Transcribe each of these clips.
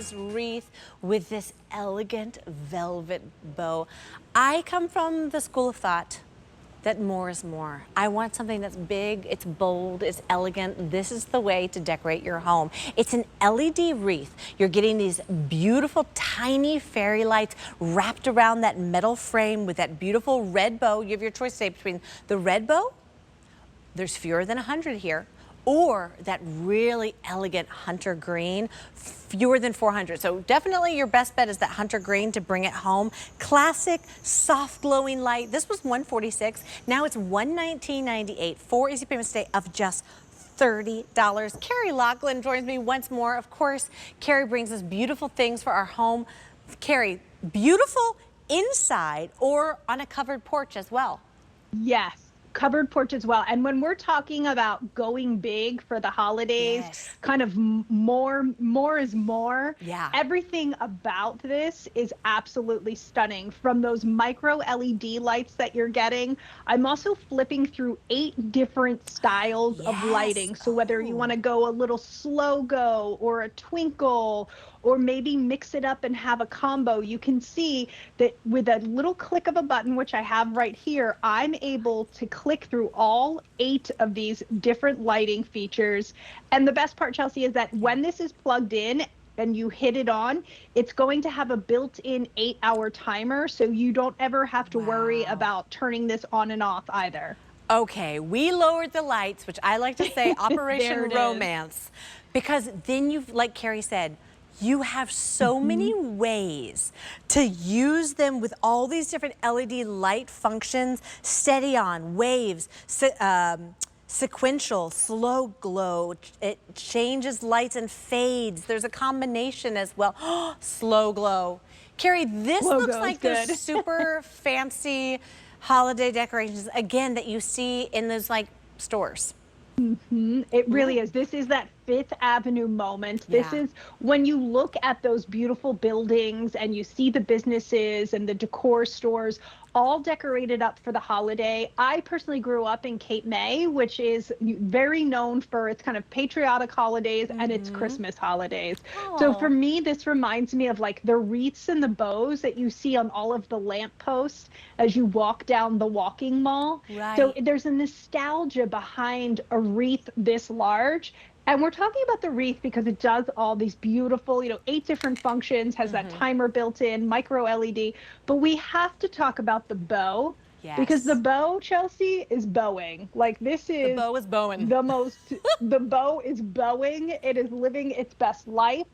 oversized wreath with this elegant velvet bow. I come from the school of thought that more is more. I want something that's big, it's bold, it's elegant. This is the way to decorate your home. It's an LED wreath. You're getting these beautiful tiny fairy lights wrapped around that metal frame with that beautiful red bow. You have your choice today between the red bow, there's fewer than 100 here, or that really elegant hunter green, fewer than 400. So definitely your best bet is that hunter green to bring it home. Classic, soft glowing light. This was $146. Now it's $119.98. 4 easy payments today of just $30. Carrie Lachlan joins me once more. Of course, Carrie brings us beautiful things for our home. Carrie, beautiful inside or on a covered porch as well. Yes. Covered porch as well. And when we're talking about going big for the holidays, kind of more is more. Yeah. Everything about this is absolutely stunning. From those micro LED lights that you're getting, I'm also flipping through 8 different styles of lighting. So whether you want to go a little slow go or a twinkle, or maybe mix it up and have a combo, you can see that with a little click of a button, which I have right here, I'm able to click through all 8 of these different lighting features. And the best part, Chelsea, is that when this is plugged in and you hit it on, it's going to have a built-in 8-hour timer, so you don't ever have to worry about turning this on and off either. Okay, we lowered the lights, which I like to say Operation Romance, because then you've, like Carrie said, you have so many ways to use them with all these different LED light functions: steady on, waves, sequential, slow glow. It changes lights and fades. There's a combination as well. Slow glow. Carrie, this looks like those super fancy holiday decorations, again, that you see in those like stores. It really is. This is that Fifth Avenue moment. This is when you look at those beautiful buildings and you see the businesses and the decor stores all decorated up for the holiday. I personally grew up in Cape May, which is very known for its kind of patriotic holidays and its Christmas holidays. So for me, this reminds me of like the wreaths and the bows that you see on all of the lampposts as you walk down the walking mall. So there's a nostalgia behind a wreath this large. And we're talking about the wreath because it does all these beautiful, 8 different functions, has that timer built in, micro LED. But we have to talk about the bow. Because the bow, Chelsea, is bowing. Like, this is... The bow is bowing. The bow is bowing. It is living its best life.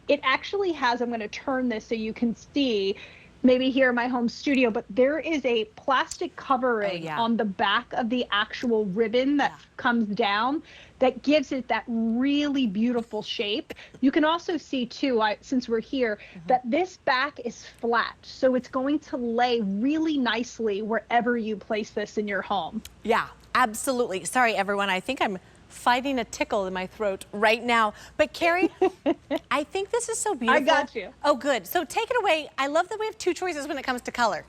It actually has, I'm going to turn this so you can see, maybe here in my home studio, but there is a plastic covering on the back of the actual ribbon that comes down that gives it that really beautiful shape. You can also see too, since we're here, that this back is flat. So it's going to lay really nicely wherever you place this in your home. Yeah, absolutely. Sorry, everyone. I think I'm fighting a tickle in my throat right now. But Carrie, I think this is so beautiful. I got you. Oh, good. So take it away. I love that we have 2 choices when it comes to color.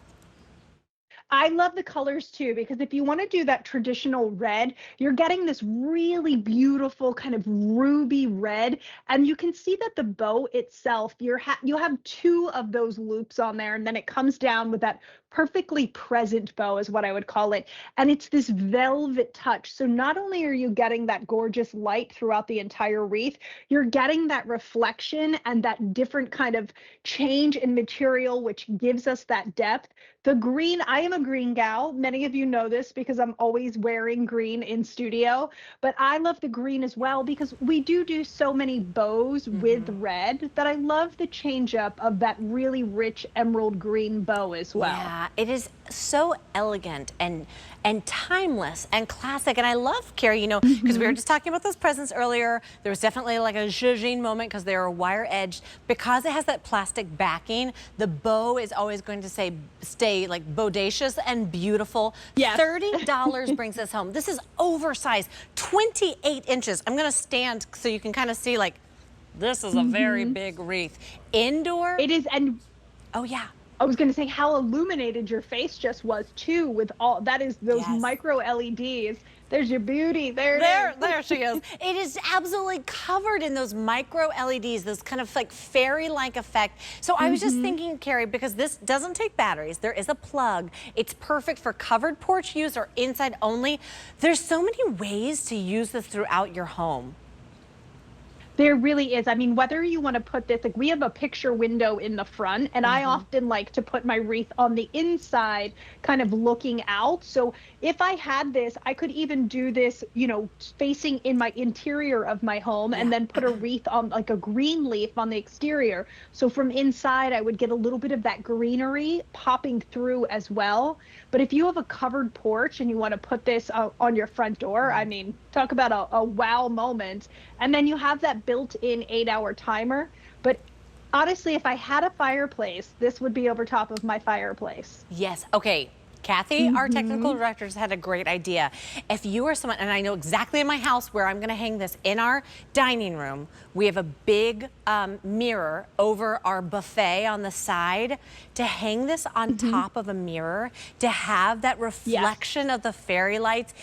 I love the colors too, because if you want to do that traditional red, you're getting this really beautiful kind of ruby red. And you can see that the bow itself, you have 2 of those loops on there, and then it comes down with that perfectly present bow is what I would call it. And it's this velvet touch. So not only are you getting that gorgeous light throughout the entire wreath, you're getting that reflection and that different kind of change in material, which gives us that depth. The green, I am a green gal. Many of you know this because I'm always wearing green in studio, but I love the green as well because we do so many bows with red that I love the change up of that really rich emerald green bow as well. Yeah, it is so elegant and timeless and classic. And I love, Carrie, because we were just talking about those presents earlier. There was definitely like a zhuzhing moment because they are wire edged. Because it has that plastic backing, the bow is always going to stay like bodacious and beautiful. $30 brings us home. This is oversized, 28 inches. I'm going to stand so you can kind of see, like, this is a very big wreath. Indoor. It is, and oh yeah. I was going to say how illuminated your face just was too with all that is those Yes. micro LEDs. There's your beauty. There it There, is. there she is. It is absolutely covered in those micro LEDs, those kind of like fairy-like effect. So I was just thinking, Carrie, because this doesn't take batteries, there is a plug. It's perfect for covered porch use or inside only. There's so many ways to use this throughout your home. There really is. I mean, whether you want to put this, like we have a picture window in the front, and I often like to put my wreath on the inside, kind of looking out. So if I had this, I could even do this, you know, facing in my interior of my home and then put a wreath on like a green leaf on the exterior. So from inside, I would get a little bit of that greenery popping through as well. But if you have a covered porch and you want to put this on your front door, I mean, talk about a wow moment. And then you have that built-in 8-hour timer. But honestly, if I had a fireplace, this would be over top of my fireplace. Yes. Okay. Kathy, our technical director, had a great idea. If you are someone, and I know exactly in my house where I'm going to hang this, in our dining room, we have a big mirror over our buffet on the side. To hang this on top of a mirror, to have that reflection of the fairy lights,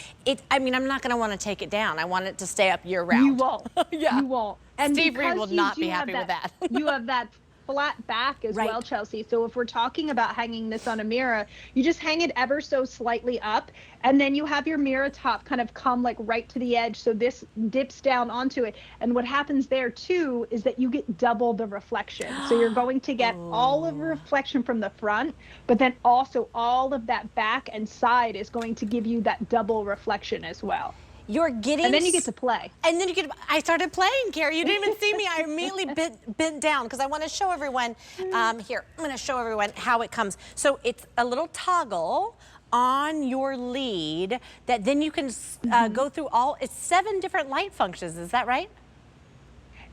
I mean, I'm not going to want to take it down. I want it to stay up year round. You won't. Yeah. You won't. And Steve Reed will because not you be do happy have with that. You have that flat back as well, Chelsea. So if we're talking about hanging this on a mirror, you just hang it ever so slightly up, and then you have your mirror top kind of come like right to the edge. So this dips down onto it. And what happens there too is that you get double the reflection. So you're going to get all of the reflection from the front, but then also all of that back and side is going to give you that double reflection as well. You're getting, and then you get to play. And then you get, I started playing, Carrie. You didn't even see me. I immediately bent down because I want to show everyone, here, I'm going to show everyone how it comes. So it's a little toggle on your lead that then you can go through it's 7 different light functions. Is that right?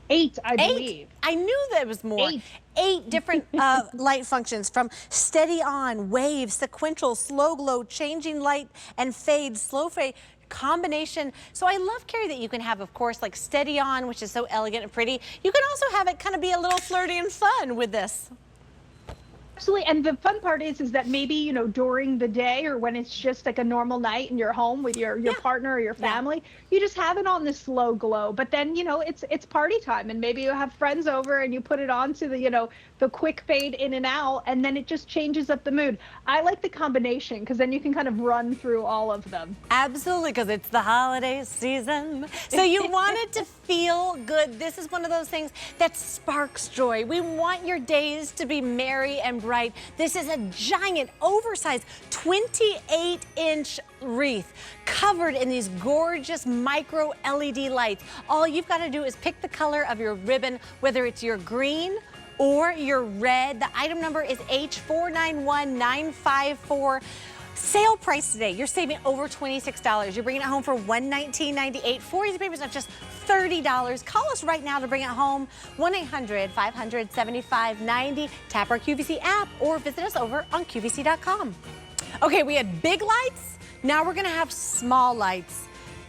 8, I believe. I knew there was more. 8 different light functions, from steady on, wave, sequential, slow glow, changing light and fade, slow fade, combination. So I love, Carrie, that you can have, of course, like steady on, which is so elegant and pretty. You can also have it kind of be a little flirty and fun with this. Absolutely. And the fun part is that maybe, you know, during the day or when it's just like a normal night in your home with your partner or your family, you just have it on this slow glow. But then, you know, it's party time, and maybe you have friends over and you put it on to the, you know, the quick fade in and out, and then it just changes up the mood. I like the combination because then you can kind of run through all of them. Absolutely, because it's the holiday season. So you want it to feel good. This is one of those things that sparks joy. We want your days to be merry and bright. This is a giant, oversized 28-inch wreath covered in these gorgeous micro LED lights. All you've got to do is pick the color of your ribbon, whether it's your green or your red. The item number is H491954. Sale price today, you're saving over $26. You're bringing it home for $119.98. 4 easy payments of just $30. Call us right now to bring it home. 1-800-500-7590. Tap our QVC app or visit us over on QVC.com. Okay, we had big lights. Now we're gonna have small lights.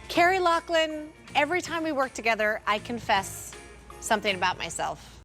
Carrie Laughlin, every time we work together, I confess something about myself.